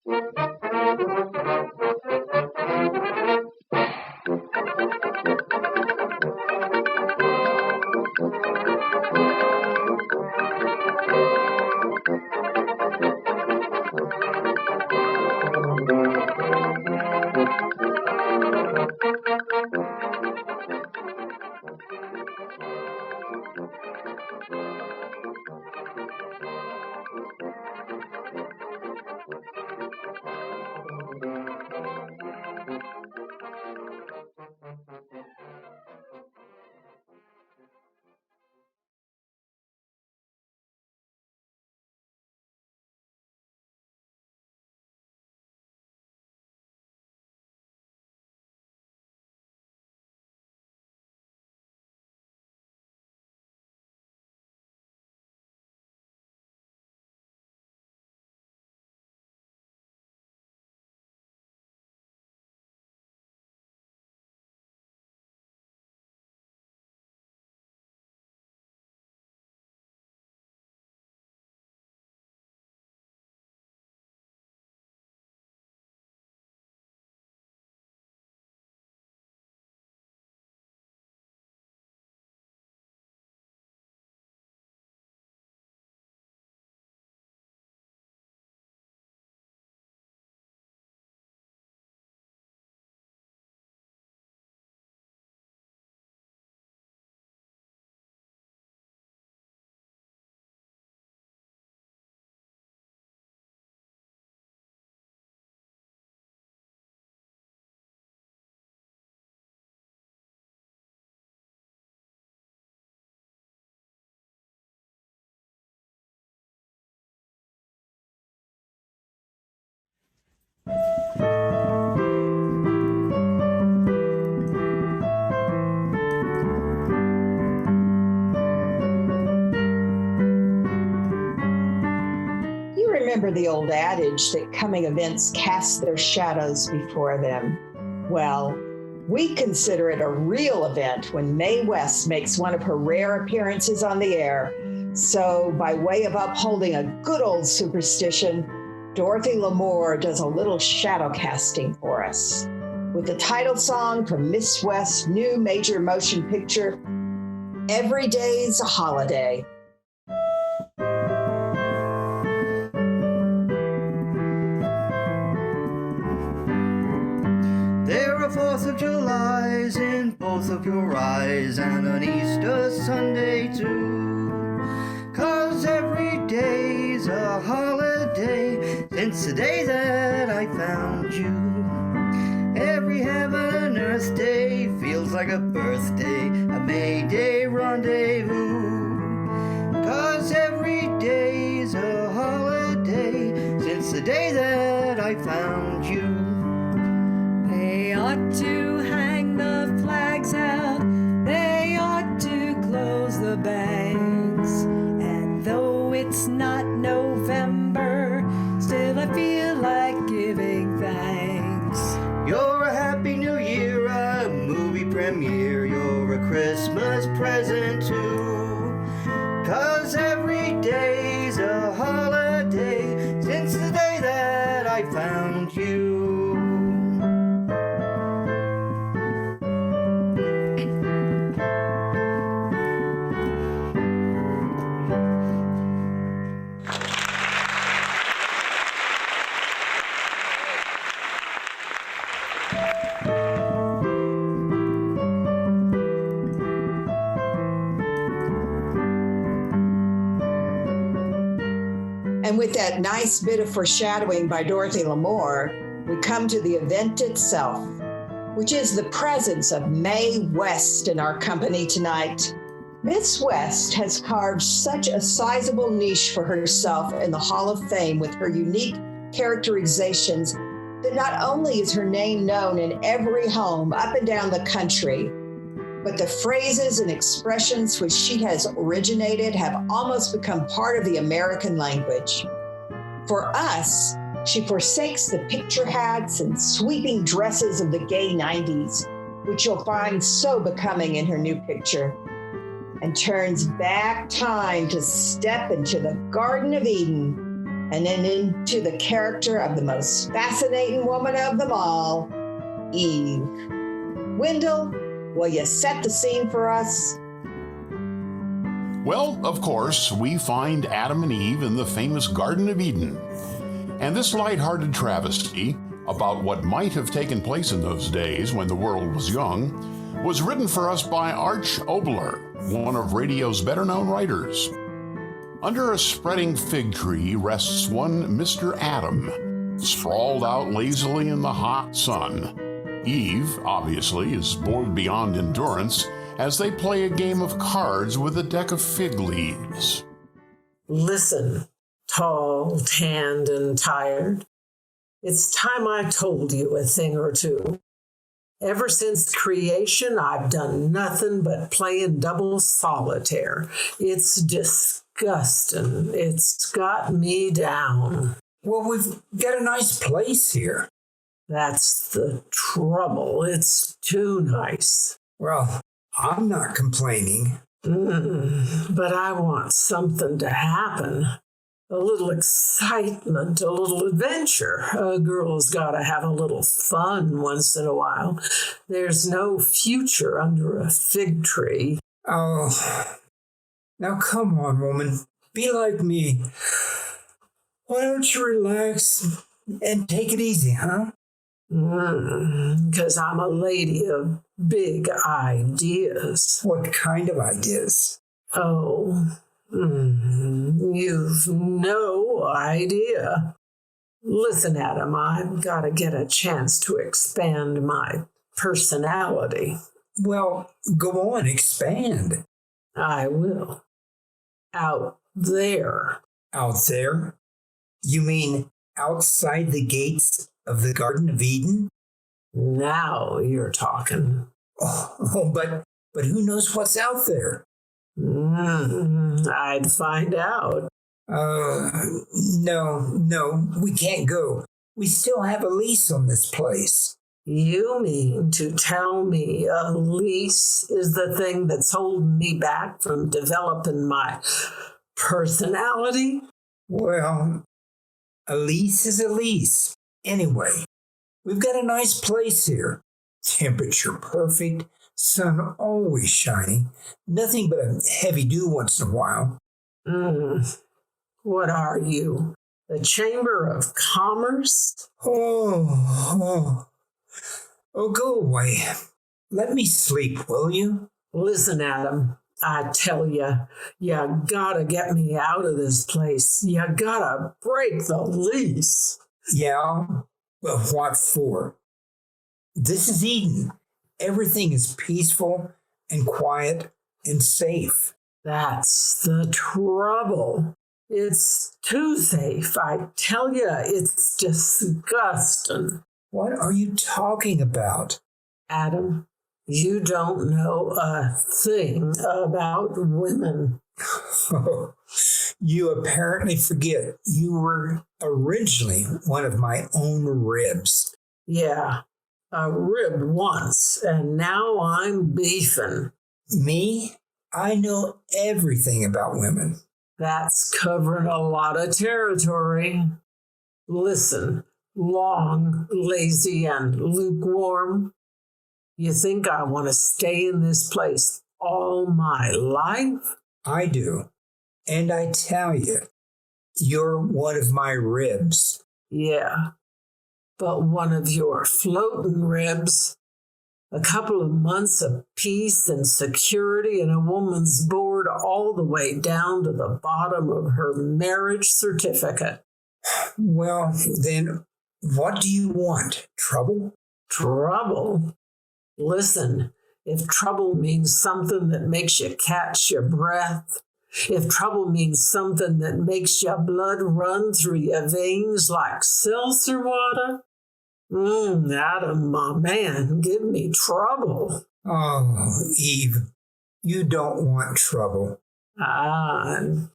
You remember the old adage that coming events cast their shadows before them. Well, we consider it a real event when Mae West makes one of her rare appearances on the air. So, by way of upholding a good old superstition, Dorothy Lamour does a little shadow casting for us. With the title song from Miss West's new major motion picture, Every Day's a Holiday. There are 4th of Julys in both of your eyes, and an Easter Sunday too. 'Cause every day's a holiday since the day that I found you. Every heaven and earth day feels like a birthday, a May Day rendezvous. 'Cause every day's a holiday since the day that I found you. They ought to hang the flags out, they ought to close the banks. And though it's not November, still I feel like giving thanks. You're a happy new year, a movie premiere, you're a Christmas present too. 'Cause every day's a holiday since the day that I found you. And with that nice bit of foreshadowing by Dorothy Lamour, we come to the event itself, which is the presence of Mae West in our company tonight. Miss West has carved such a sizable niche for herself in the Hall of Fame with her unique characterizations that not only is her name known in every home up and down the country, but the phrases and expressions which she has originated have almost become part of the American language. For us, she forsakes the picture hats and sweeping dresses of the gay 90s, which you'll find so becoming in her new picture, and turns back time to step into the Garden of Eden and then into the character of the most fascinating woman of them all, Eve. Wendell, will you set the scene for us? Well, of course, we find Adam and Eve in the famous Garden of Eden. And this lighthearted travesty about what might have taken place in those days when the world was young was written for us by Arch Oboler, one of radio's better-known writers. Under a spreading fig tree rests one Mr. Adam, sprawled out lazily in the hot sun. Eve, obviously, is bored beyond endurance as they play a game of cards with a deck of fig leaves. Listen, tall, tanned, and tired. It's time I told you a thing or two. Ever since creation, I've done nothing but playing double solitaire. It's disgusting. It's got me down. Well, we've got a nice place here. That's the trouble. It's too nice. Well, I'm not complaining. But I want something to happen. A little excitement, a little adventure. A girl's got to have a little fun once in a while. There's no future under a fig tree. Oh, now come on, woman. Be like me. Why don't you relax and take it easy, huh? 'Cause I'm a lady of big ideas. What kind of ideas? Oh, you've no idea. Listen, Adam, I've got to get a chance to expand my personality. Well, go on, expand. I will. Out there. Out there? You mean outside the gates of the Garden of Eden? Now you're talking. Oh, but who knows what's out there? I'd find out. No, we can't go. We still have a lease on this place. You mean to tell me a lease is the thing that's holding me back from developing my personality? Well, a lease is a lease. Anyway, we've got a nice place here. Temperature perfect, sun always shining, nothing but a heavy dew once in a while. What are you? The Chamber of Commerce? Oh, go away. Let me sleep, will you? Listen, Adam, I tell you gotta get me out of this place. You gotta break the lease. Yeah, but what for? This is Eden. Everything is peaceful and quiet and safe. That's the trouble. It's too safe. I tell you, it's disgusting. What are you talking about? Adam, you don't know a thing about women. Oh, you apparently forget you were originally one of my own ribs. Yeah, I ribbed once, and now I'm beefing. Me? I know everything about women. That's covering a lot of territory. Listen, long, lazy, and lukewarm. You think I want to stay in this place all my life? I do. And I tell you, you're one of my ribs. Yeah, but one of your floating ribs. A couple of months of peace and security, and a woman's bored all the way down to the bottom of her marriage certificate. Well, then, what do you want? Trouble? Trouble? Listen, if trouble means something that makes you catch your breath, if trouble means something that makes your blood run through your veins like seltzer water, Adam, my man, give me trouble. Oh, Eve, you don't want trouble. Now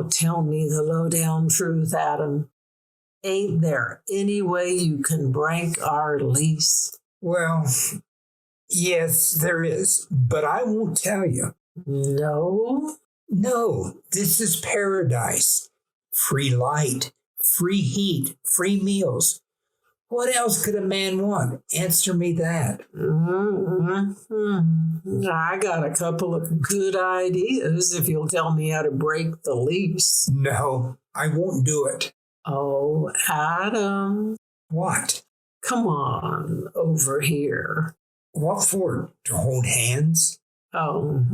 tell me the low-down truth, Adam. Ain't there any way you can break our lease? Well, yes, there is, but I won't tell you. No? No, this is paradise. free light, free heat, free meals. What else could a man want? Answer me that. I got a couple of good ideas if you'll tell me how to break the lease. No, I won't do it. Oh, Adam, What? come on over here. What for? To hold hands? Oh,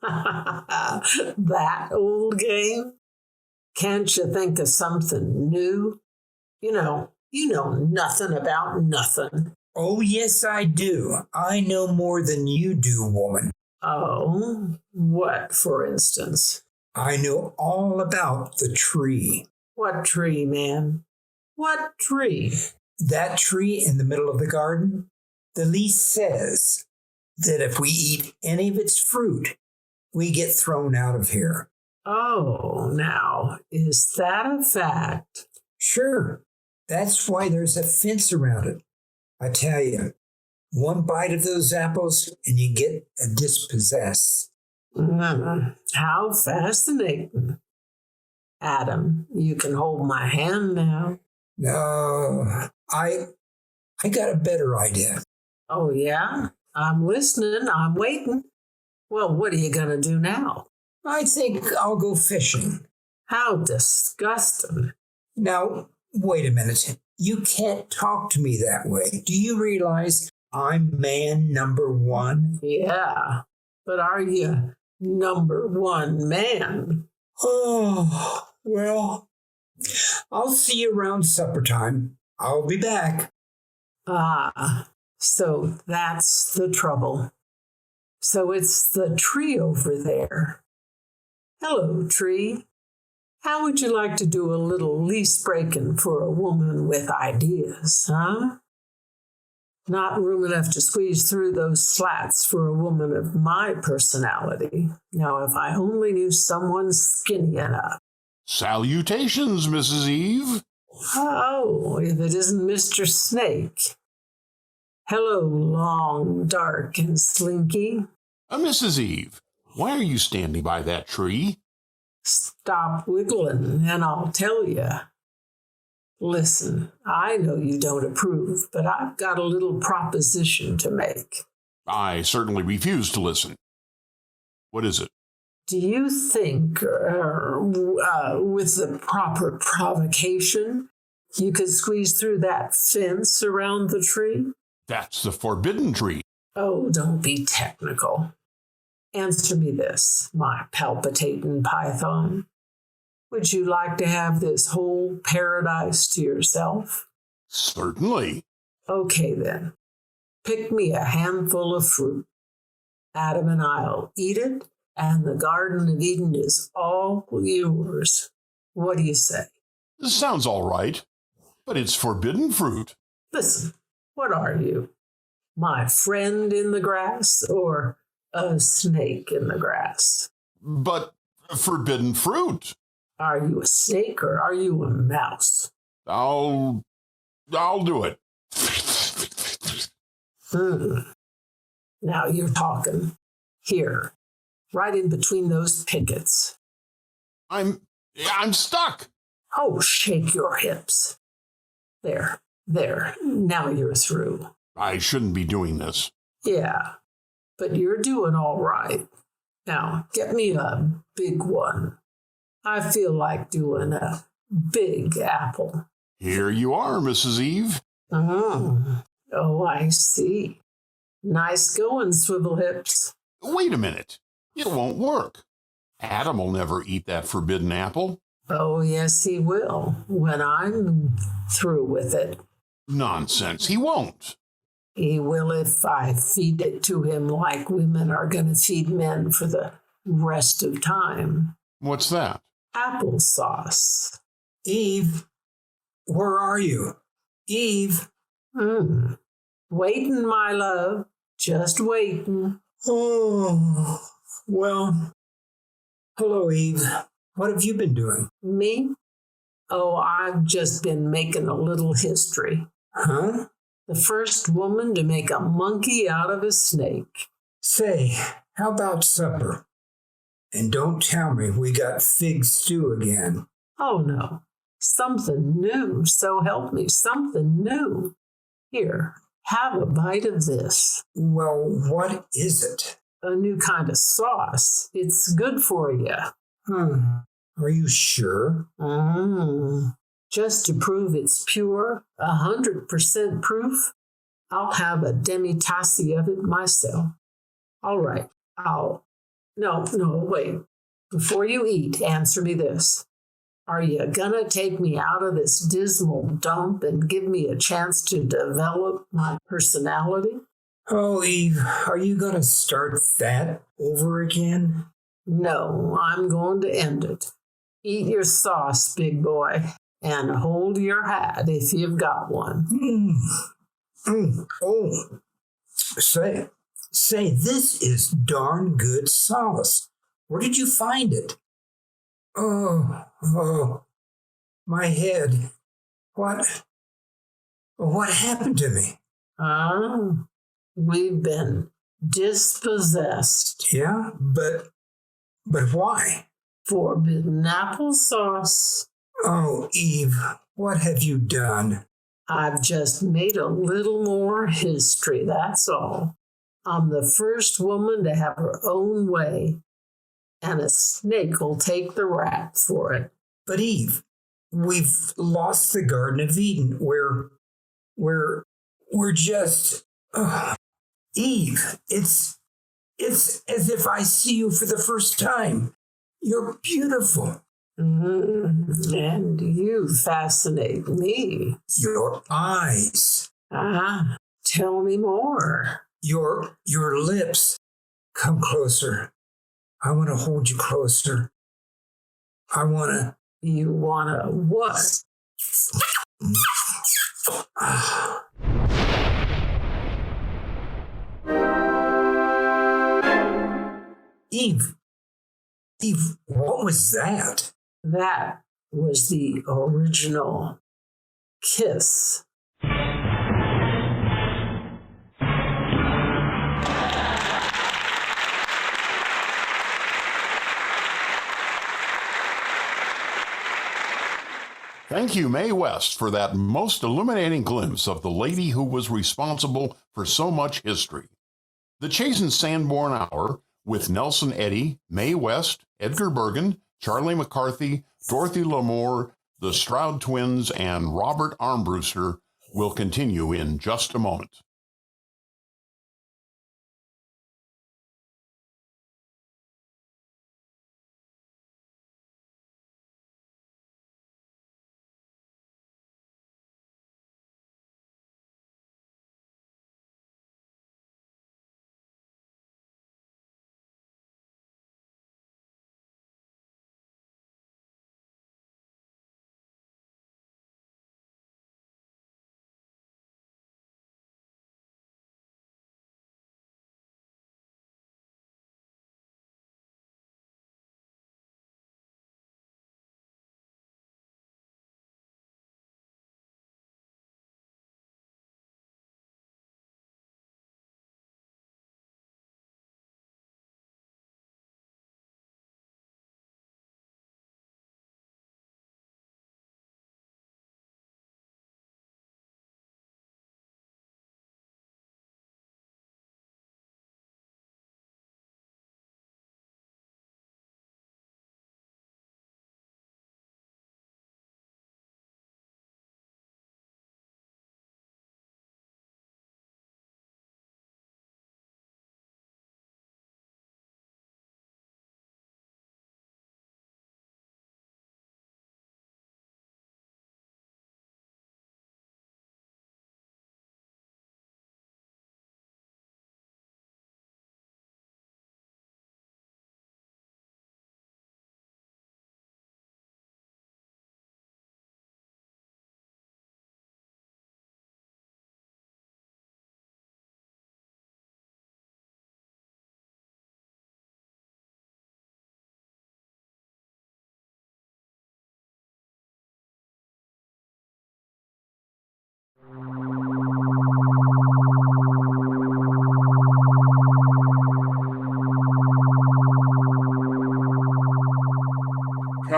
that old game? Can't you think of something new? You know nothing about nothing. Oh, yes, I do. I know more than you do, woman. Oh, what, for instance? I know all about the tree. What tree, man? What tree? That tree in the middle of the garden? The lease says that if we eat any of its fruit, we get thrown out of here. Oh, now, is that a fact? Sure. That's why there's a fence around it. I tell you, one bite of those apples and you get dispossessed. How fascinating. Adam, you can hold my hand now. No, I got a better idea. Oh, yeah? I'm listening. I'm waiting. Well, what are you going to do now? I think I'll go fishing. How disgusting. Now, wait a minute. You can't talk to me that way. Do you realize I'm man number one? Yeah, but are you number one man? Oh, well, I'll see you around supper time. I'll be back. Ah, so that's the trouble. So it's the tree over there. Hello, tree. How would you like to do a little lease breaking for a woman with ideas, huh? Not room enough to squeeze through those slats for a woman of my personality. Now, if I only knew someone skinny enough. Salutations, Mrs. Eve. Oh, if it isn't Mr. Snake. Hello, long, dark, and slinky. Mrs. Eve, why are you standing by that tree? Stop wiggling, and I'll tell you. Listen, I know you don't approve, but I've got a little proposition to make. I certainly refuse to listen. What is it? Do you think, with the proper provocation, you could squeeze through that fence around the tree? That's the forbidden tree. Oh, don't be technical. Answer me this, my palpitating python. Would you like to have this whole paradise to yourself? Certainly. Okay, then. Pick me a handful of fruit. Adam and I'll eat it, and the Garden of Eden is all yours. What do you say? This sounds all right, but it's forbidden fruit. Listen, what are you? My friend in the grass or a snake in the grass? But forbidden fruit. Are you a snake or are you a mouse? I'll do it. Now you're talking. Here, right in between those pickets. I'm stuck. Oh, shake your hips. There. Now you're through. I shouldn't be doing this. Yeah, but you're doing all right. Now, get me a big one. I feel like doing a big apple. Here you are, Mrs. Eve. Oh, I see. Nice going, Swivel Hips. Wait a minute. It won't work. Adam will never eat that forbidden apple. Oh, yes, he will, when I'm through with it. Nonsense, he won't. He will if I feed it to him like women are going to feed men for the rest of time. What's that? Applesauce. Eve, where are you? Eve. Waiting, my love. Just waiting. Oh, well, hello, Eve. What have you been doing? Me? Oh, I've just been making a little history. Huh? The first woman to make a monkey out of a snake. Say, how about supper? And don't tell me we got fig stew again. Oh no, something new. So help me, something new. Here, have a bite of this. Well, what is it? A new kind of sauce. It's good for you. Are you sure? Just to prove it's pure, 100% proof, I'll have a demi-tasse of it myself. All right, No, wait. Before you eat, answer me this. Are you gonna take me out of this dismal dump and give me a chance to develop my personality? Oh, Eve, are you going to start that over again? No, I'm going to end it. Eat your sauce, big boy, and hold your hat if you've got one. Oh, say, this is darn good sauce. Where did you find it? Oh, my head. What happened to me? We've been dispossessed. Yeah, but why? Forbidden applesauce. Oh, Eve, what have you done? I've just made a little more history, that's all. I'm the first woman to have her own way, and a snake will take the rap for it. But Eve, we've lost the Garden of Eden. We're just... Eve, it's as if I see you for the first time. You're beautiful. And you fascinate me. Your eyes. Tell me more. Your lips. Come closer. I want to hold you closer. You want to what? Eve, what was that? That was the original kiss. Thank you, Mae West, for that most illuminating glimpse of the lady who was responsible for so much history. The Chase and Sanborn Hour, with Nelson Eddy, Mae West, Edgar Bergen, Charlie McCarthy, Dorothy Lamour, the Stroud twins, and Robert Armbruster, will continue in just a moment.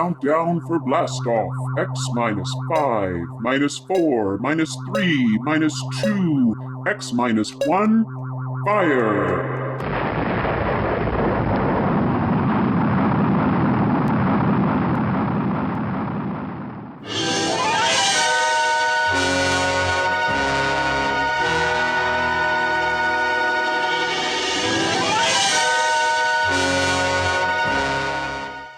countdown for blastoff. X minus 5, minus 4, minus 3, minus 2, X minus 1, fire!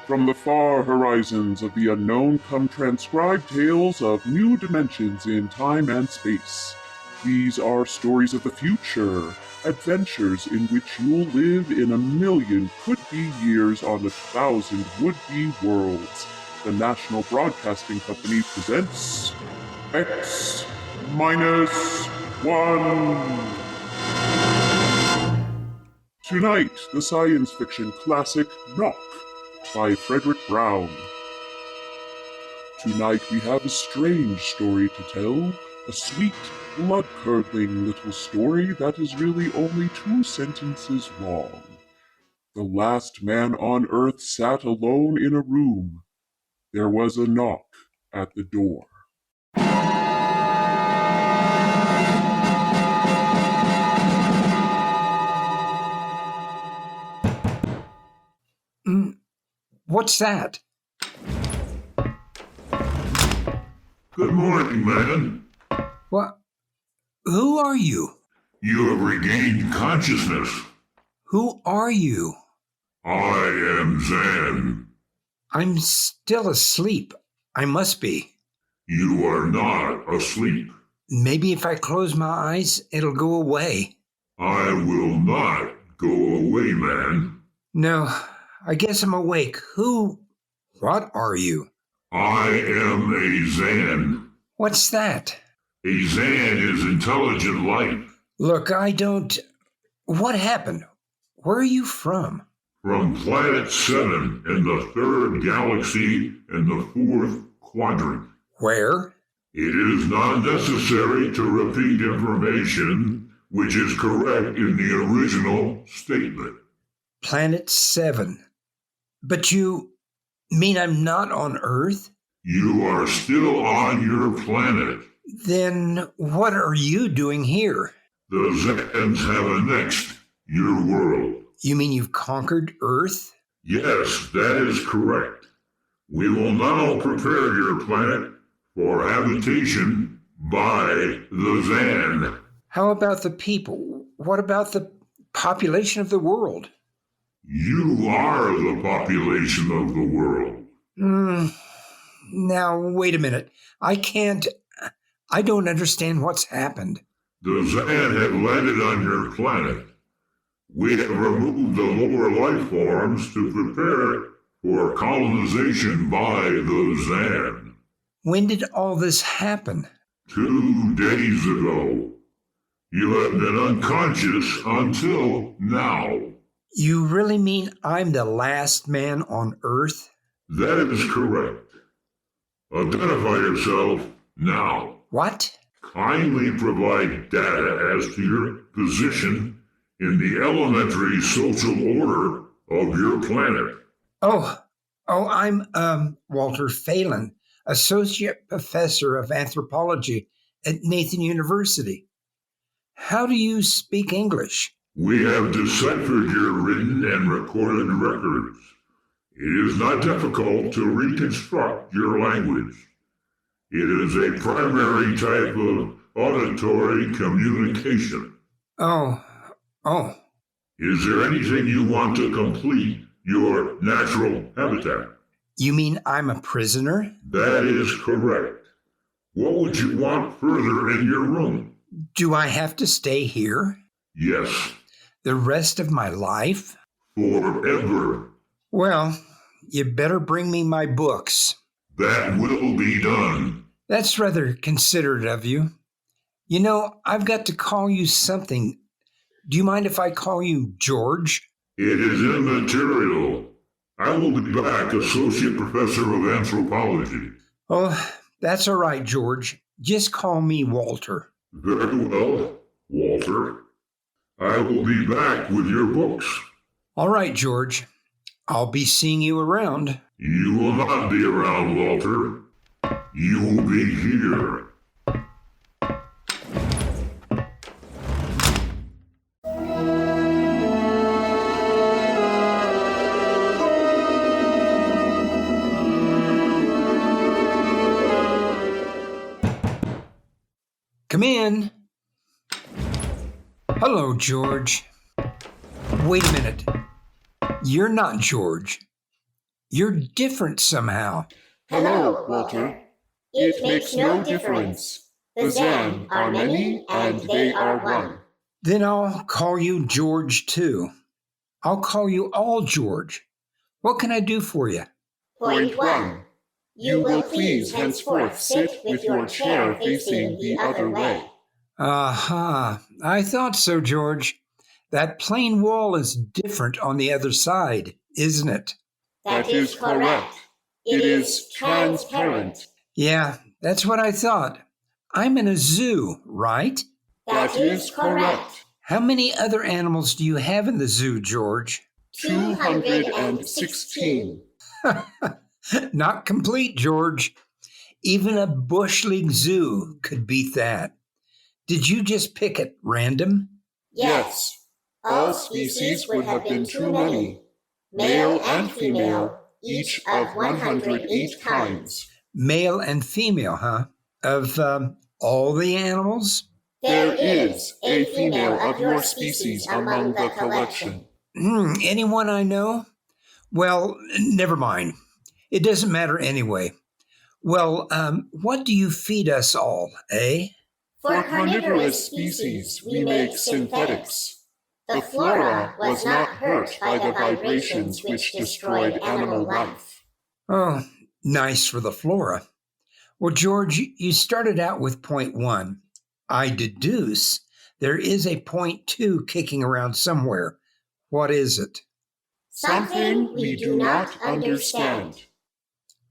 From the far horizons of the unknown come transcribed tales of new dimensions in time and space. These are stories of the future, adventures in which you'll live in a million could-be years on 1,000 would-be worlds. The National Broadcasting Company presents X minus 1. Tonight, the science fiction classic Knock by Frederick Brown. Tonight we have a strange story to tell, a sweet, blood-curdling little story that is really only 2 sentences long. The last man on Earth sat alone in a room. There was a knock at the door. What's that? Good morning, man. What? Who are you? You have regained consciousness. Who are you? I am Zan. I'm still asleep. I must be. You are not asleep. Maybe if I close my eyes, it'll go away. I will not go away, man. No, I guess I'm awake. What are you? I am a Zan. What's that? A Zan is intelligent life. Look, what happened? Where are you from? From Planet 7 in the 3rd galaxy in the 4th quadrant. Where? It is not necessary to repeat information which is correct in the original statement. Planet 7. But you mean I'm not on Earth? You are still on your planet. Then what are you doing here? The Zans have annexed your world. You mean you've conquered Earth? Yes, that is correct. We will now prepare your planet for habitation by the Zan. How about the people? What about the population of the world? You are the population of the world. Now, wait a minute. I don't understand what's happened. The Zan have landed on your planet. We have removed the lower life forms to prepare for colonization by the Zan. When did all this happen? 2 days ago. You have been unconscious until now. You really mean I'm the last man on Earth? That is correct. Identify yourself now. What? Kindly provide data as to your position in the elementary social order of your planet. I'm Walter Phelan, Associate Professor of Anthropology at Nathan University. How do you speak English? We have deciphered your written and recorded records. It is not difficult to reconstruct your language. It is a primary type of auditory communication. Oh. Is there anything you want to complete your natural habitat? You mean I'm a prisoner? That is correct. What would you want further in your room? Do I have to stay here? Yes. The rest of my life? Forever. Well, you better bring me my books. That will be done. That's rather considerate of you. You know, I've got to call you something. Do you mind if I call you George? It is immaterial. I will be back, Associate Professor of Anthropology. Oh, that's all right, George. Just call me Walter. Very well, Walter. I will be back with your books. All right, George. I'll be seeing you around. You will not be around, Walter. You will be here. Come in. Hello, George. Wait a minute. You're not George. You're different somehow. Hello, Walter. It makes no difference. The Zan are many and they are one. Then I'll call you George too. I'll call you all George. What can I do for you? Point 1. You will please henceforth sit with your chair facing the other way. Aha, I thought so, George. That plain wall is different on the other side, isn't it? That is correct. It is transparent. Yeah, that's what I thought. I'm in a zoo, right? That is correct. How many other animals do you have in the zoo, George? 216. Not complete, George. Even a Bush League zoo could beat that. Did you just pick at random? Yes. All species would have been too many. Male and female, each of 108 kinds. Male and female, huh? Of all the animals? There is a female of your species among the collection. Anyone I know? Well, never mind. It doesn't matter anyway. Well, what do you feed us all, eh? For carnivorous species, we make synthetics. The flora was not hurt by the vibrations which destroyed animal life. Oh, nice for the flora. Well, George, you started out with point 1. I deduce there is a point 2 kicking around somewhere. What is it? Something we do not understand.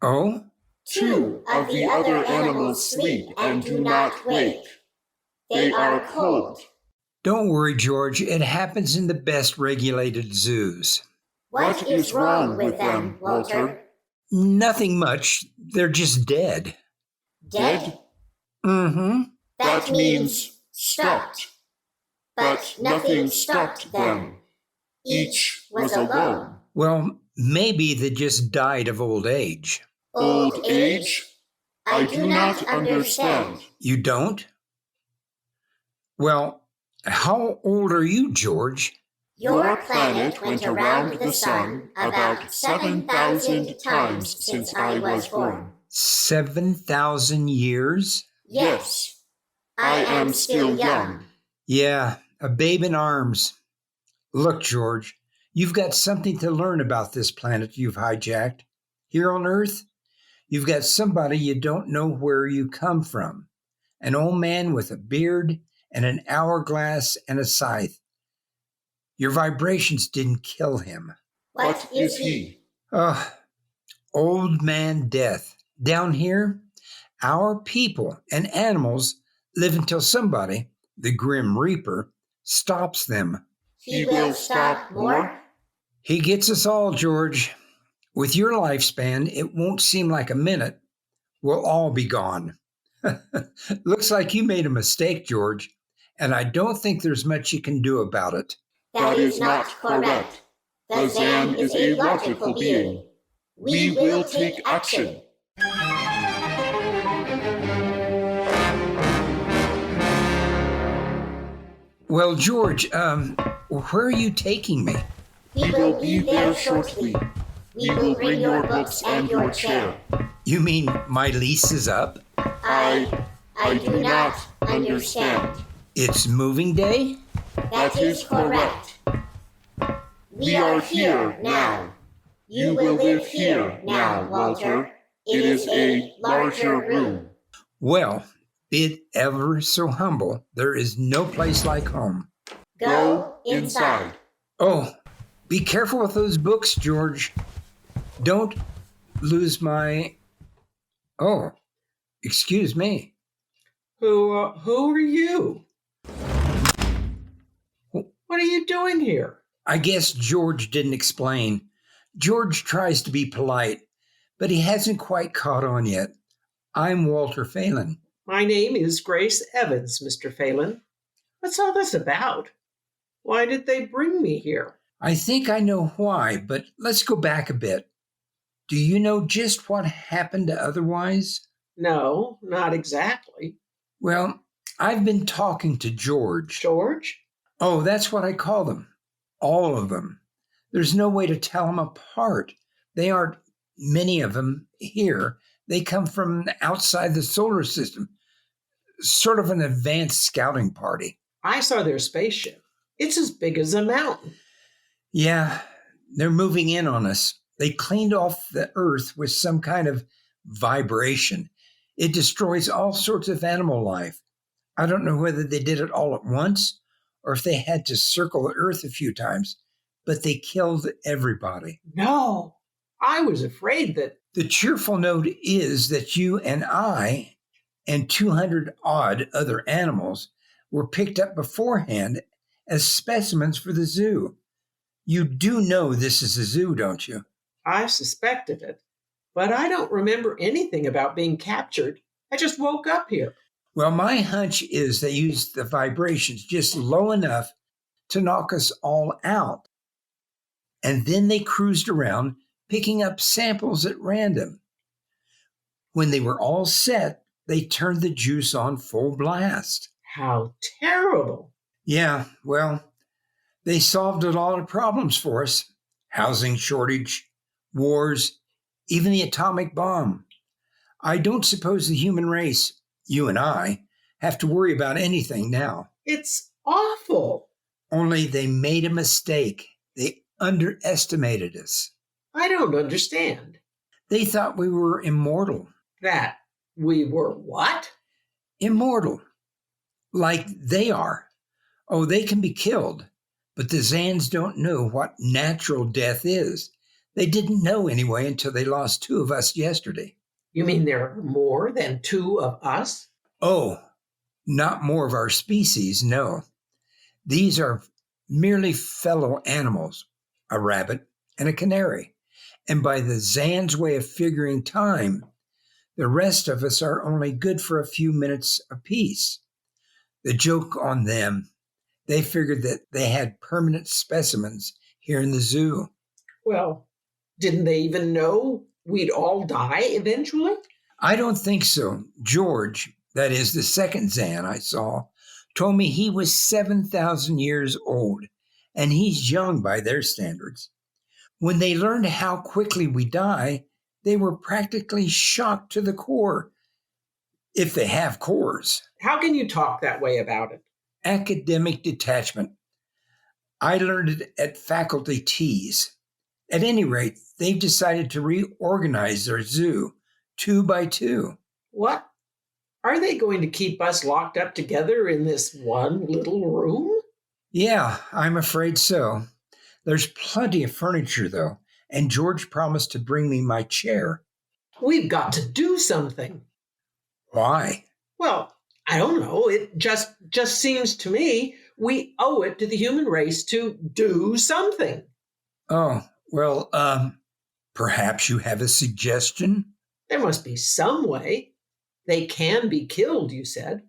Oh? 2 of the other animals sleep and do not wake. They are cold. Don't worry, George. It happens in the best regulated zoos. What is wrong with them, Walter? Nothing much. They're just dead. Dead? Mm-hmm. That means stopped. But nothing stopped them. Each was alone. Well, maybe they just died of old age. Old age? I do not understand. You don't? Well, how old are you, George? Your planet went around the sun about 7,000 times since I was born. 7,000 years? Yes. I am still young. Yeah, a babe in arms. Look, George, you've got something to learn about this planet you've hijacked. Here on Earth, you've got somebody you don't know where you come from. An old man with a beard and an hourglass and a scythe. Your vibrations didn't kill him. What is he? Old man death. Down here, our people and animals live until somebody, the Grim Reaper, stops them. He will stop more? He gets us all, George. With your lifespan, it won't seem like a minute. We'll all be gone. Looks like you made a mistake, George, and I don't think there's much you can do about it. That is not correct. The Zan is a logical being. We will take action. Well, George, where are you taking me? We will be there shortly. We will bring your books and your chair. You mean my lease is up? I do not understand. It's moving day? That is correct. We are here now. You will live here now, Walter. It is a larger room. Well, be it ever so humble, there is no place like home. Go inside. Oh, be careful with those books, George. Don't lose my... Oh, excuse me. Who are you? What are you doing here? I guess George didn't explain. George tries to be polite, but he hasn't quite caught on yet. I'm Walter Phelan. My name is Grace Evans, Mr. Phelan. What's all this about? Why did they bring me here? I think I know why, but let's go back a bit. Do you know just what happened to Otherwise? No, not exactly. Well, I've been talking to George. George? Oh, that's what I call them. All of them. There's no way to tell them apart. They aren't many of them here. They come from outside the solar system. Sort of an advanced scouting party. I saw their spaceship. It's as big as a mountain. Yeah, they're moving in on us. They cleaned off the Earth with some kind of vibration. It destroys all sorts of animal life. I don't know whether they did it all at once or if they had to circle the Earth a few times, but they killed everybody. No, I was afraid that... The cheerful note is that you and I and 200 odd other animals were picked up beforehand as specimens for the zoo. You do know this is a zoo, don't you? I suspected it, but I don't remember anything about being captured. I just woke up here. Well, my hunch is they used the vibrations just low enough to knock us all out. And then they cruised around, picking up samples at random. When they were all set, they turned the juice on full blast. How terrible. Yeah, well, they solved a lot of problems for us. Housing shortage, wars, even the atomic bomb. I don't suppose the human race, you and I, have to worry about anything now. It's awful. Only they made a mistake. They underestimated us. I don't understand. They thought we were immortal. That we were what? Immortal. Like they are. Oh, they can be killed. But the Zans don't know what natural death is. They didn't know anyway until they lost 2 of us yesterday. You mean there are more than 2 of us? Oh, not more of our species, no. These are merely fellow animals, a rabbit and a canary. And by the Zan's way of figuring time, the rest of us are only good for a few minutes apiece. The joke on them, they figured that they had permanent specimens here in the zoo. Well, didn't they even know we'd all die eventually? I don't think so. George, that is the second Zan I saw, told me he was 7,000 years old, and he's young by their standards. When they learned how quickly we die, they were practically shocked to the core, if they have cores. How can you talk that way about it? Academic detachment. I learned it at faculty teas. At any rate, they've decided to reorganize their zoo 2 by 2. What? Are they going to keep us locked up together in this one little room? Yeah, I'm afraid so. There's plenty of furniture, though, and George promised to bring me my chair. We've got to do something. Why? Well, I don't know. It just seems to me we owe it to the human race to do something. Oh, well, perhaps you have a suggestion? There must be some way. They can be killed, you said.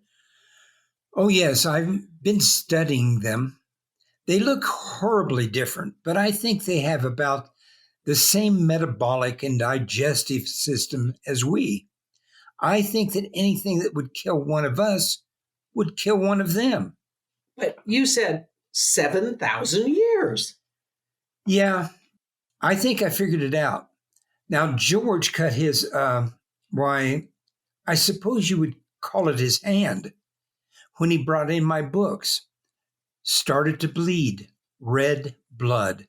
Oh, yes, I've been studying them. They look horribly different, but I think they have about the same metabolic and digestive system as we. I think that anything that would kill one of us would kill one of them. But you said 7,000 years. Yeah, I think I figured it out. Now, George cut his, I suppose you would call it his hand, when he brought in my books. Started to bleed, red blood.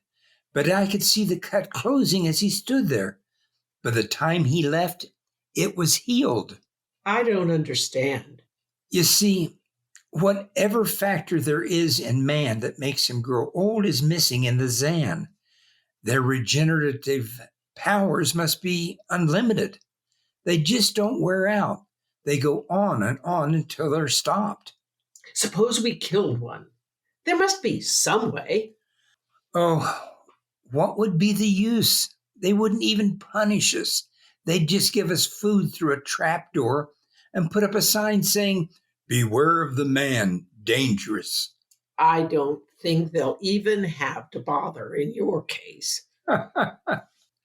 But I could see the cut closing as he stood there. By the time he left, it was healed. I don't understand. You see, whatever factor there is in man that makes him grow old is missing in the Zan. Their regenerative powers must be unlimited. They just don't wear out. They go on and on until they're stopped. Suppose we killed one. There must be some way. Oh, what would be the use? They wouldn't even punish us. They'd just give us food through a trapdoor and put up a sign saying, "Beware of the man, dangerous." I don't think they'll even have to bother in your case. I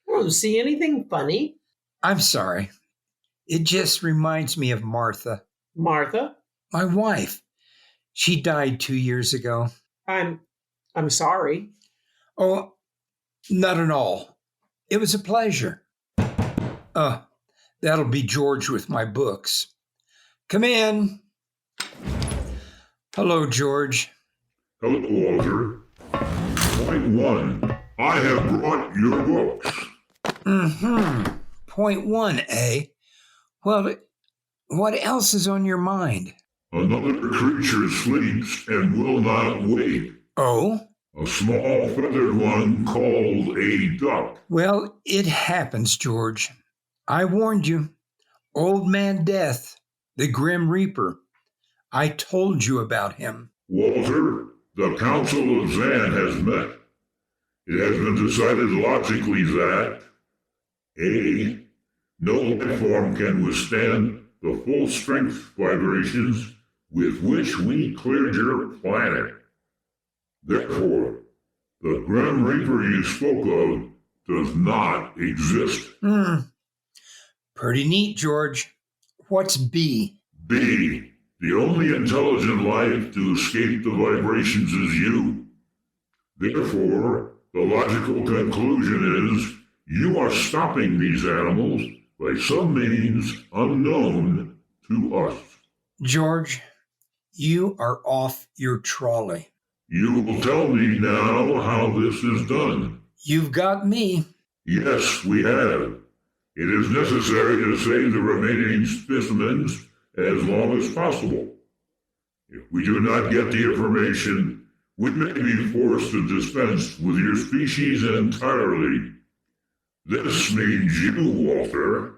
don't see anything funny. I'm sorry. It just reminds me of Martha, Martha, my wife. She died 2 years ago. I'm sorry. Oh, not at all. It was a pleasure. That'll be George with my books. Come in. Hello, George. Hello, Walter. Point 1. I have brought your books. Point 1, eh? Well, what else is on your mind? Another creature sleeps and will not wake. Oh? A small feathered one called a duck. Well, it happens, George. I warned you. Old Man Death, the Grim Reaper. I told you about him. Walter, the Council of Zan has met. It has been decided logically that A. No life form can withstand the full strength vibrations with which we cleared your planet. Therefore, the Grim Reaper you spoke of does not exist. Pretty neat, George. What's B? B. The only intelligent life to escape the vibrations is you. Therefore, the logical conclusion is you are stopping these animals by some means unknown to us. George, you are off your trolley. You will tell me now how this is done. You've got me. Yes, we have. It is necessary to save the remaining specimens as long as possible. If we do not get the information, we may be forced to dispense with your species entirely. This means you, Walter,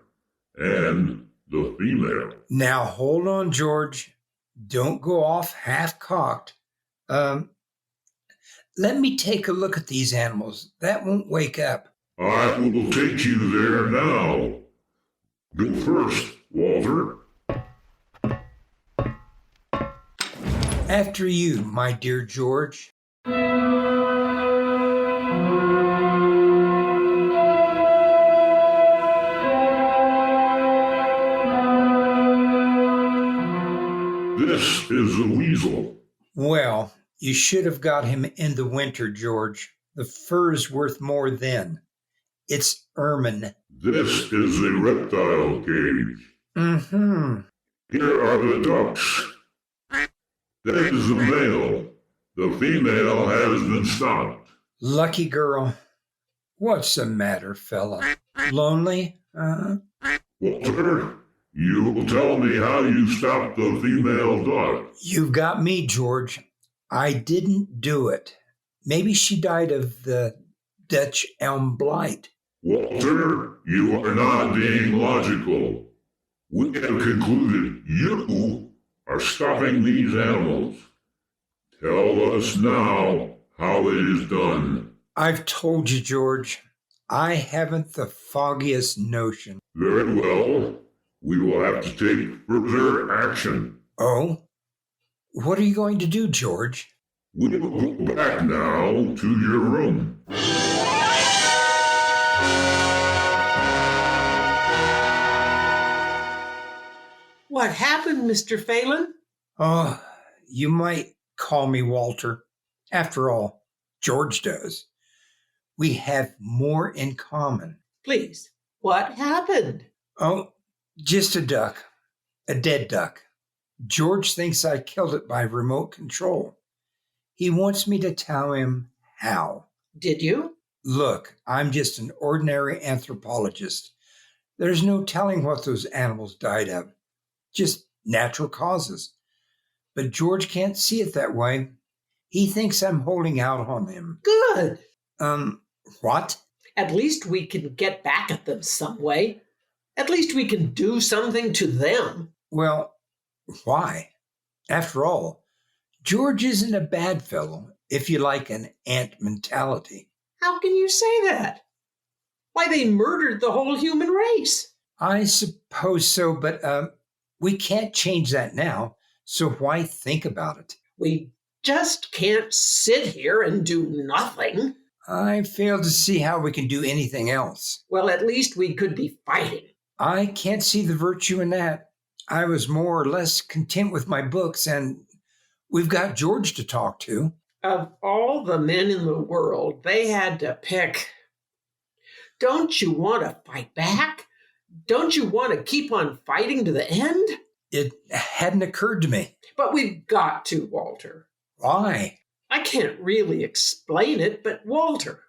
and the female. Now, hold on, George. Don't go off half-cocked. Let me take a look at these animals. That won't wake up. I will take you there now. Go first, Walter. After you, my dear George. This is a weasel. Well, you should have got him in the winter, George. The fur's worth more then. It's ermine. This is a reptile cage. Here are the ducks. That is the male. The female has been stopped. Lucky girl. What's the matter, fella? Lonely? Walter, you will tell me how you stopped the female duck. You've got me, George. I didn't do it. Maybe she died of the Dutch elm blight. Walter, you are not being logical. We have concluded you are stopping these animals. Tell us now how it is done. I've told you, George. I haven't the foggiest notion. Very well. We will have to take further action. Oh? What are you going to do, George? We will go back now to your room. What happened, Mr. Phelan? Oh, you might call me Walter. After all, George does. We have more in common. Please, what happened? Oh, just a duck. A dead duck. George thinks I killed it by remote control. He wants me to tell him how. Did you? Look, I'm just an ordinary anthropologist. There's no telling what those animals died of. Just natural causes. But George can't see it that way. He thinks I'm holding out on him. Good. What? At least we can get back at them some way. At least we can do something to them. Well, why? After all, George isn't a bad fellow, if you like an ant mentality. How can you say that? Why, they murdered the whole human race. I suppose so, but we can't change that now, so why think about it? We just can't sit here and do nothing. I fail to see how we can do anything else. Well, at least we could be fighting. I can't see the virtue in that. I was more or less content with my books, and we've got George to talk to. Of all the men in the world, they had to pick. Don't you want to fight back? Don't you want to keep on fighting to the end? It hadn't occurred to me. But we've got to, Walter. Why? I can't really explain it, but Walter,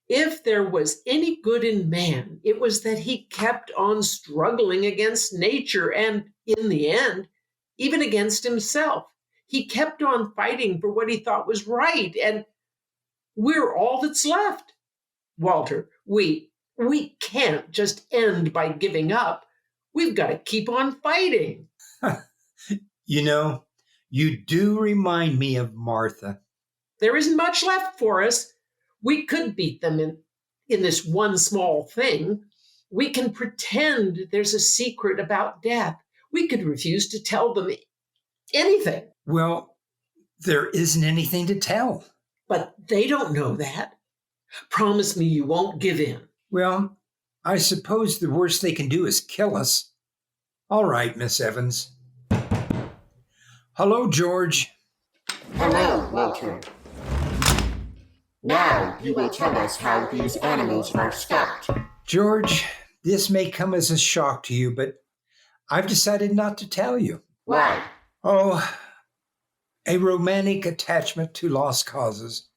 if there was any good in man, it was that he kept on struggling against nature and, in the end, even against himself. He kept on fighting for what he thought was right, and we're all that's left. Walter, we can't just end by giving up. We've got to keep on fighting. You know, you do remind me of Martha. There isn't much left for us. We could beat them in this one small thing. We can pretend there's a secret about death. We could refuse to tell them anything. Well, there isn't anything to tell. But they don't know that. Promise me you won't give in. Well, I suppose the worst they can do is kill us. All right, Miss Evans. Hello, George. Hello, Walter. Now you will tell us how these animals are stopped. George, this may come as a shock to you, but I've decided not to tell you. Why? Oh, a romantic attachment to lost causes.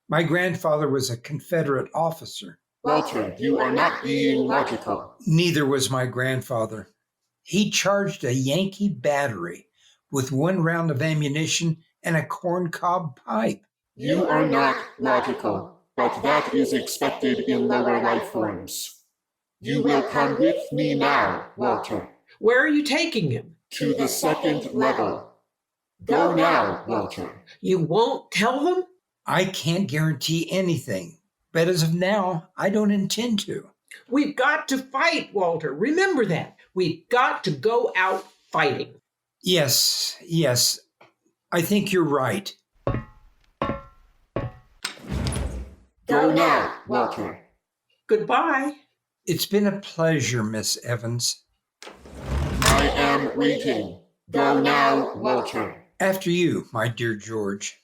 My grandfather was a Confederate officer. Walter, you are not being logical. Neither was my grandfather. He charged a Yankee battery with 1 round of ammunition and a corncob pipe. You are not logical, but that is expected in lower life forms. You will come with me now, Walter. Where are you taking him? To the 2nd level. Go now, Walter. You won't tell them? I can't guarantee anything, but as of now, I don't intend to. We've got to fight, Walter. Remember that. We've got to go out fighting. Yes, I think you're right. Go now, Walter. Goodbye. It's been a pleasure, Miss Evans. I am waiting. Go now, Walter. After you, my dear George.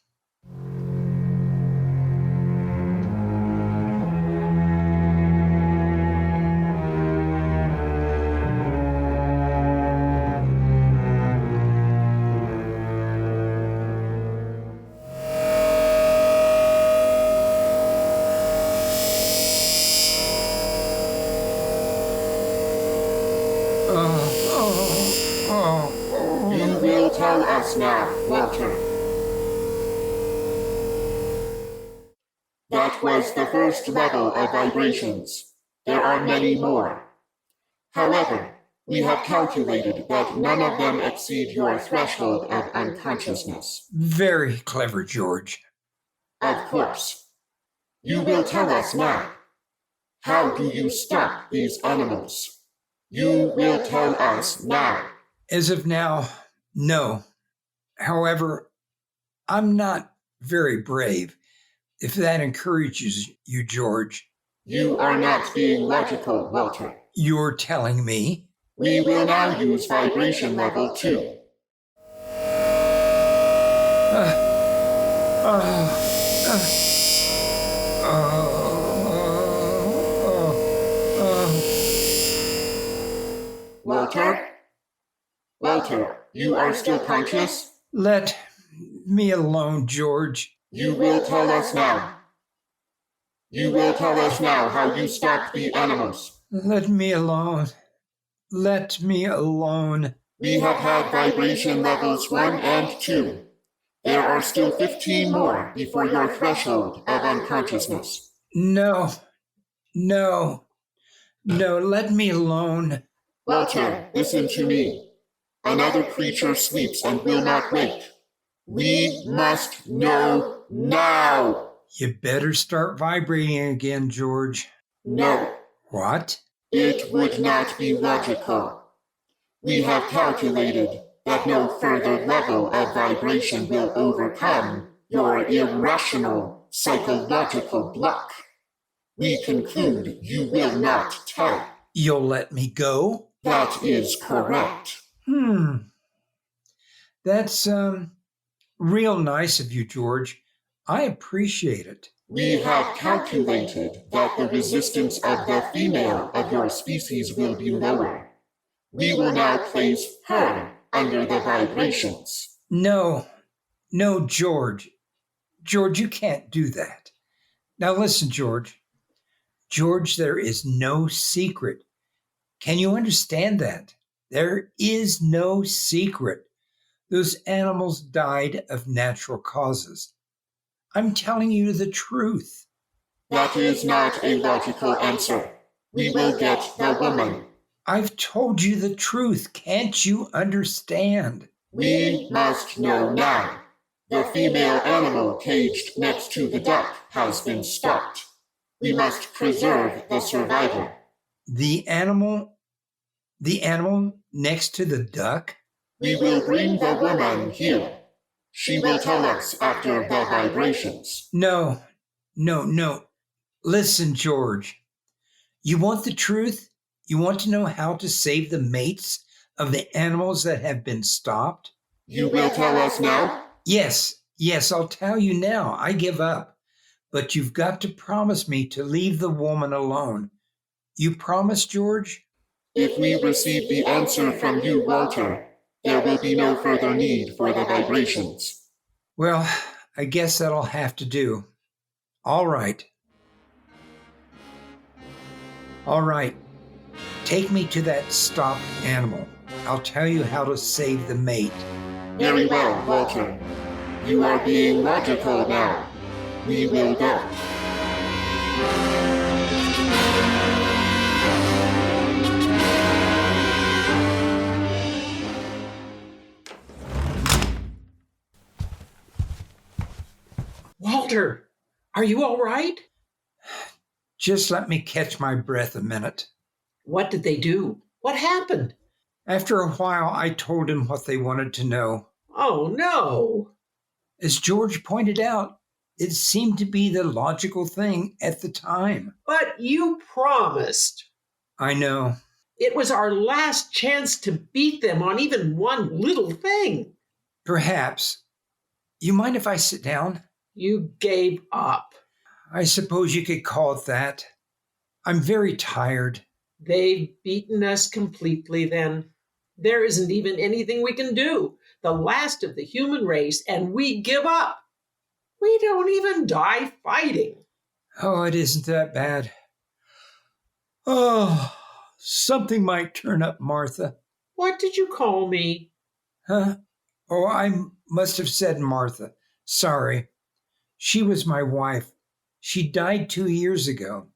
You will tell us now, Walter. That was the 1st level of vibrations. There are many more. However, we have calculated that none of them exceed your threshold of unconsciousness. Very clever, George. Of course. You will tell us now. How do you stop these animals? You will tell us now. As of now, no. However, I'm not very brave, if that encourages you, George. You are not being logical, Walter. You're telling me? We will now use vibration level 2. Walter? Walter, you are still conscious? Let me alone, George. You will tell us now. You will tell us now how you stopped the animals. Let me alone. Let me alone. We have had vibration levels 1 and 2. There are still 15 more before your threshold of unconsciousness. No, let me alone. Walter, listen to me. Another creature sleeps and will not wake. We must know now. You better start vibrating again, George. No. What? It would not be logical. We have calculated that no further level of vibration will overcome your irrational psychological block. We conclude you will not tell. You'll let me go? That is correct. That's, real nice of you, George. I appreciate it. We have calculated that the resistance of the female of your species will be lower. We will now place her under the vibrations. No, George. George, you can't do that. Now listen, George. George, there is no secret. Can you understand that? There is no secret. Those animals died of natural causes. I'm telling you the truth. That is not a logical answer. We will get the woman. I've told you the truth. Can't you understand? We must know now. The female animal caged next to the duck has been stopped. We must preserve the survivor. The animal next to the duck? We will bring the woman here. She will tell us after the vibrations. No. Listen, George. You want the truth? You want to know how to save the mates of the animals that have been stopped? You will tell us now? Yes, I'll tell you now. I give up. But you've got to promise me to leave the woman alone. You promise, George? If we receive the answer from you, Walter, there will be no further need for the vibrations. Well, I guess that'll have to do. All right. Take me to that stopped animal. I'll tell you how to save the mate. Very well, Walter. You are being logical now. We will go. Walter, are you all right? Just let me catch my breath a minute. What did they do? What happened? After a while, I told him what they wanted to know. Oh, no. As George pointed out, it seemed to be the logical thing at the time. But you promised. I know. It was our last chance to beat them on even one little thing. Perhaps. You mind if I sit down? You gave up. I suppose you could call it that. I'm very tired. They've beaten us completely then. There isn't even anything we can do. The last of the human race, and we give up. We don't even die fighting. Oh, it isn't that bad. Oh, something might turn up, Martha. What did you call me? Huh? Oh, I must have said Martha. Sorry. She was my wife. She died 2 years ago.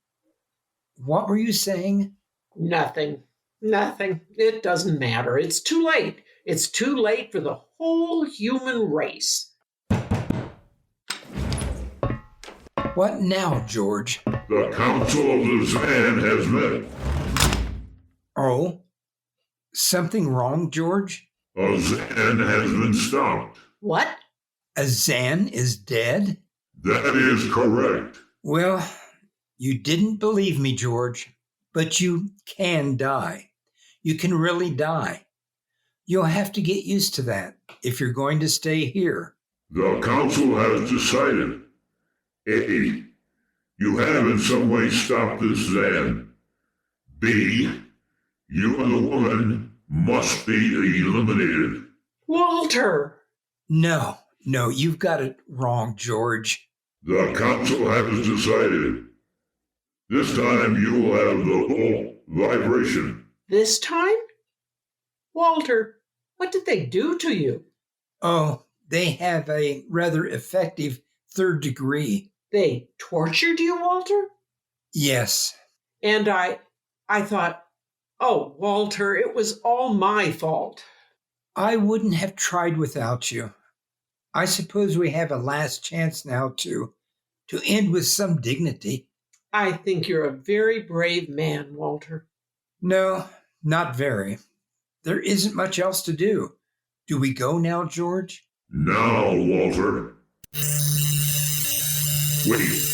What were you saying? Nothing. It doesn't matter. It's too late. It's too late for the whole human race. What now, George? The Council of the Zan has met. Oh? Something wrong, George? A Zan has been stopped. What? A Zan is dead? That is correct. Well, you didn't believe me, George, but you can die. You can really die. You'll have to get used to that if you're going to stay here. The Council has decided. A. You have in some way stopped this Zan. B. You and the woman must be eliminated. Walter! No, you've got it wrong, George. The Council has decided. This time you will have the whole vibration. This time? Walter, what did they do to you? Oh, they have a rather effective 3rd degree. They tortured you, Walter? Yes. And I thought, oh, Walter, it was all my fault. I wouldn't have tried without you. I suppose we have a last chance now to end with some dignity. I think you're a very brave man, Walter. No, not very. There isn't much else to do. Do we go now, George? Now, Walter. Wait,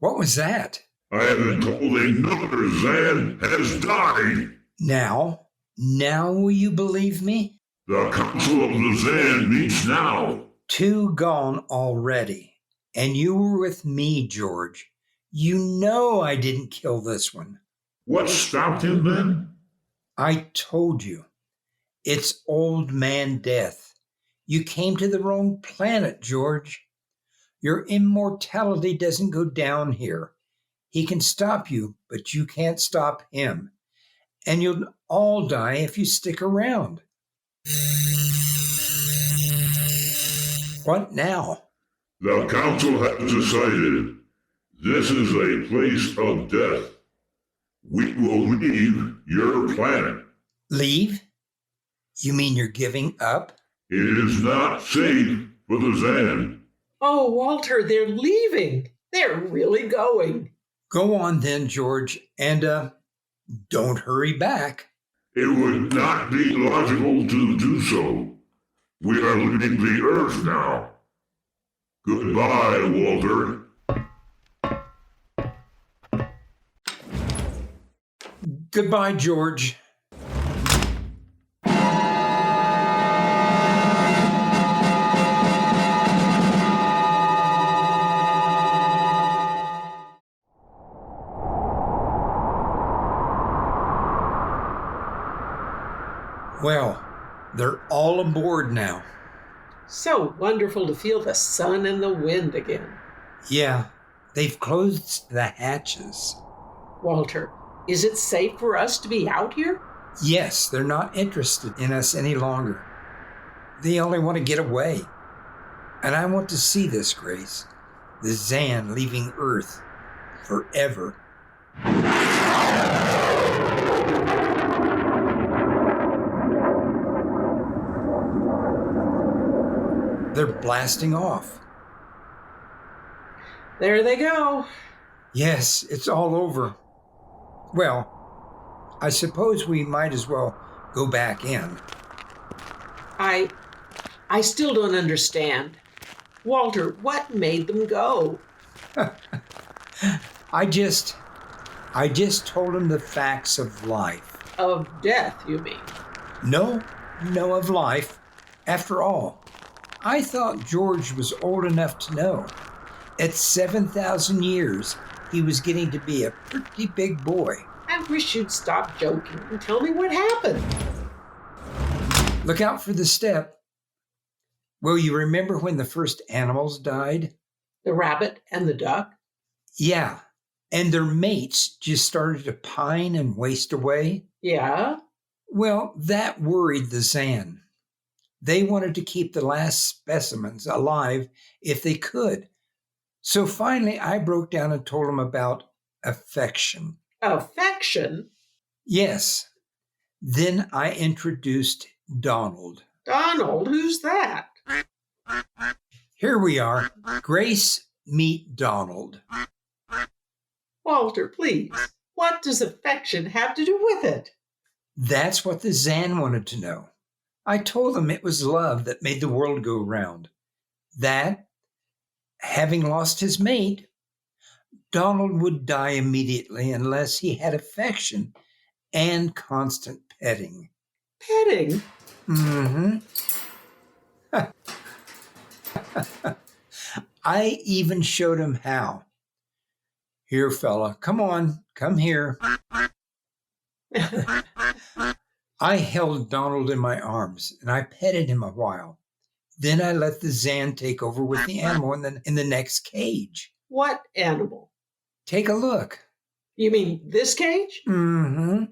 What was that? I have been told another Zan has died. Now will you believe me? The Council of the Zan meets now. 2 gone already. And you were with me, George. You know I didn't kill this one. What stopped him then? I told you. It's Old Man Death. You came to the wrong planet, George. Your immortality doesn't go down here. He can stop you, but you can't stop him. And you'll all die if you stick around. What now? The Council has decided this is a place of death. We will leave your planet. Leave? You mean you're giving up? It is not safe for the Zan. Oh, Walter, they're leaving. They're really going. Go on then, George, and don't hurry back. It would not be logical to do so. We are leaving the Earth now. Goodbye, Walter. Goodbye, George. Well, they're all aboard now. So wonderful to feel the sun and the wind again. Yeah, they've closed the hatches. Walter, is it safe for us to be out here? Yes, they're not interested in us any longer. They only want to get away. And I want to see this, Grace. The Zan leaving Earth forever. They're blasting off. There they go. Yes, it's all over. Well, I suppose we might as well go back in. I still don't understand. Walter, what made them go? I just told him the facts of life. Of death, you mean? No, of life. After all, I thought George was old enough to know. At 7,000 years, he was getting to be a pretty big boy. I wish you'd stop joking and tell me what happened. Look out for the step. Well, you remember when the first animals died? The rabbit and the duck? Yeah, and their mates just started to pine and waste away. Yeah? Well, that worried the Zan. They wanted to keep the last specimens alive if they could. So finally, I broke down and told them about affection. Affection? Yes. Then I introduced Donald. Donald? Who's that? Here we are. Grace, meet Donald. Walter, please. What does affection have to do with it? That's what the Zan wanted to know. I told them it was love that made the world go round. That, having lost his mate, Donald would die immediately unless he had affection and constant petting. Petting? Mm-hmm. I even showed him how. Here, fella, come on, come here. I held Donald in my arms, and I petted him a while. Then I let the Zan take over with the animal in the next cage. What animal? Take a look. You mean this cage? Mm-hmm.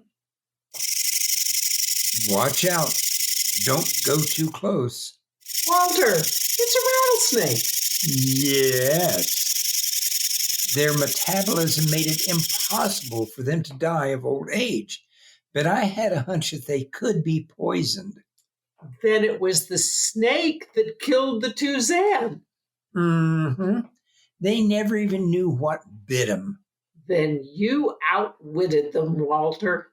Watch out. Don't go too close. Walter, it's a rattlesnake. Yes. Their metabolism made it impossible for them to die of old age. But I had a hunch that they could be poisoned. Then it was the snake that killed the 2 Zan. Mm-hmm. They never even knew what bit them. Then you outwitted them, Walter.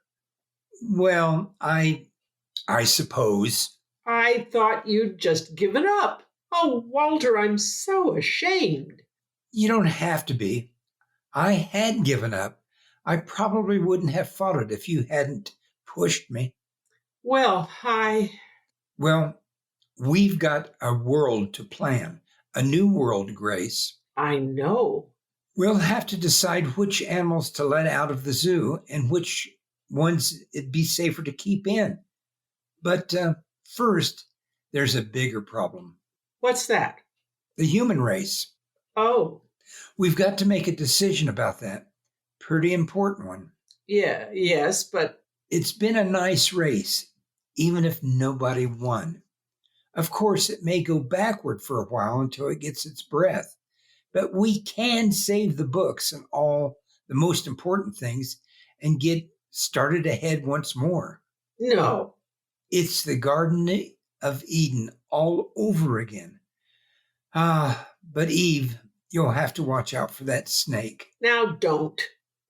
Well, I suppose. I thought you'd just given up. Oh, Walter, I'm so ashamed. You don't have to be. I had given up. I probably wouldn't have fought it if you hadn't pushed me. Well, Well, we've got a world to plan, a new world, Grace. I know. We'll have to decide which animals to let out of the zoo and which ones it'd be safer to keep in. But first, there's a bigger problem. What's that? The human race. Oh, We've got to make a decision about that. Pretty important one. yes, but It's been a nice race, even if nobody won. Of course, it may go backward for a while until it gets its breath, but we can save the books and all the most important things and get started ahead once more. no. It's the Garden of Eden all over again. But Eve, you'll have to watch out for that snake. Now don't.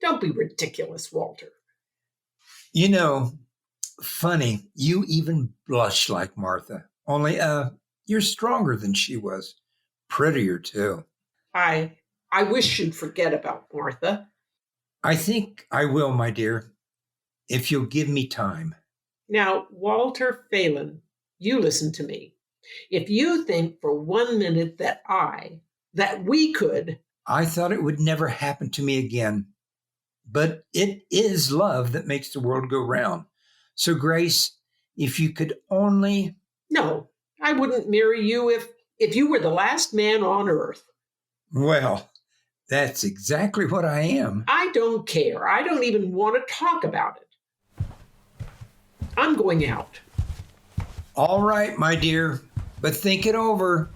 Don't be ridiculous, Walter. You know, funny, you even blush like Martha. Only, you're stronger than she was. Prettier, too. I wish you'd forget about Martha. I think I will, my dear, if you'll give me time. Now, Walter Phelan, you listen to me. If you think for 1 minute that we could. I thought it would never happen to me again. But it is love that makes the world go round. So, Grace, if you could only. No, I wouldn't marry you if you were the last man on earth. Well, that's exactly what I am. I don't care. I don't even want to talk about it. I'm going out. All right, my dear, but think it over.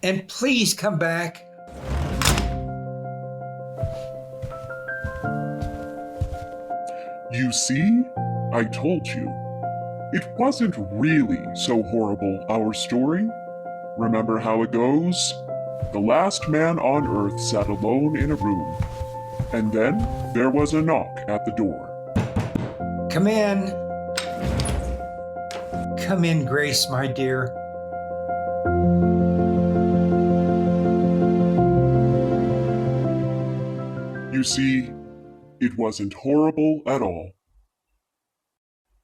And please come back. You see? I told you. It wasn't really so horrible, our story. Remember how it goes? The last man on Earth sat alone in a room. And then there was a knock at the door. Come in. Come in, Grace, my dear. You see, it wasn't horrible at all.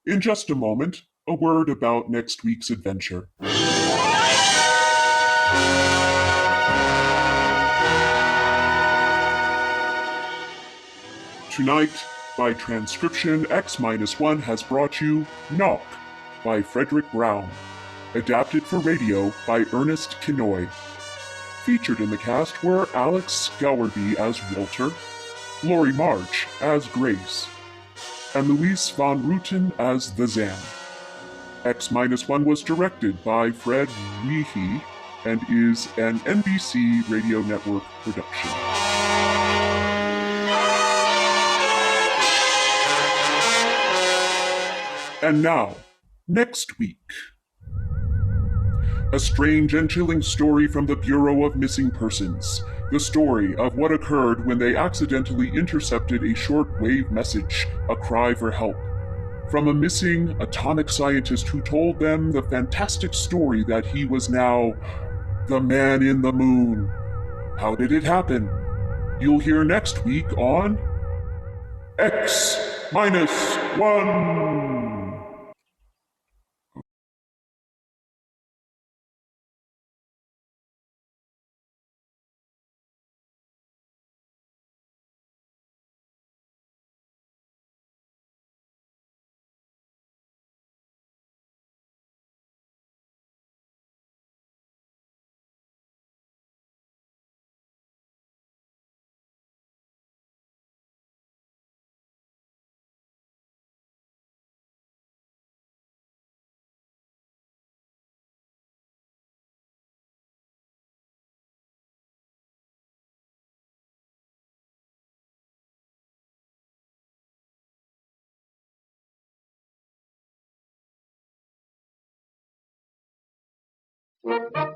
In just a moment, a word about next week's adventure. Tonight, by transcription, X-1 has brought you Knock by Frederick Brown, adapted for radio by Ernest Kinoy. Featured in the cast were Alex Gowerby as Walter, Lori March as Grace, and Luis von Ruten as the Zan. X-1 was directed by Fred Wehe and is an NBC Radio Network production. And now, next week. A strange and chilling story from the Bureau of Missing Persons. The story of what occurred when they accidentally intercepted a short-wave message, a cry for help, from a missing atomic scientist who told them the fantastic story that he was now the man in the moon. How did it happen? You'll hear next week on X-1. Thank you.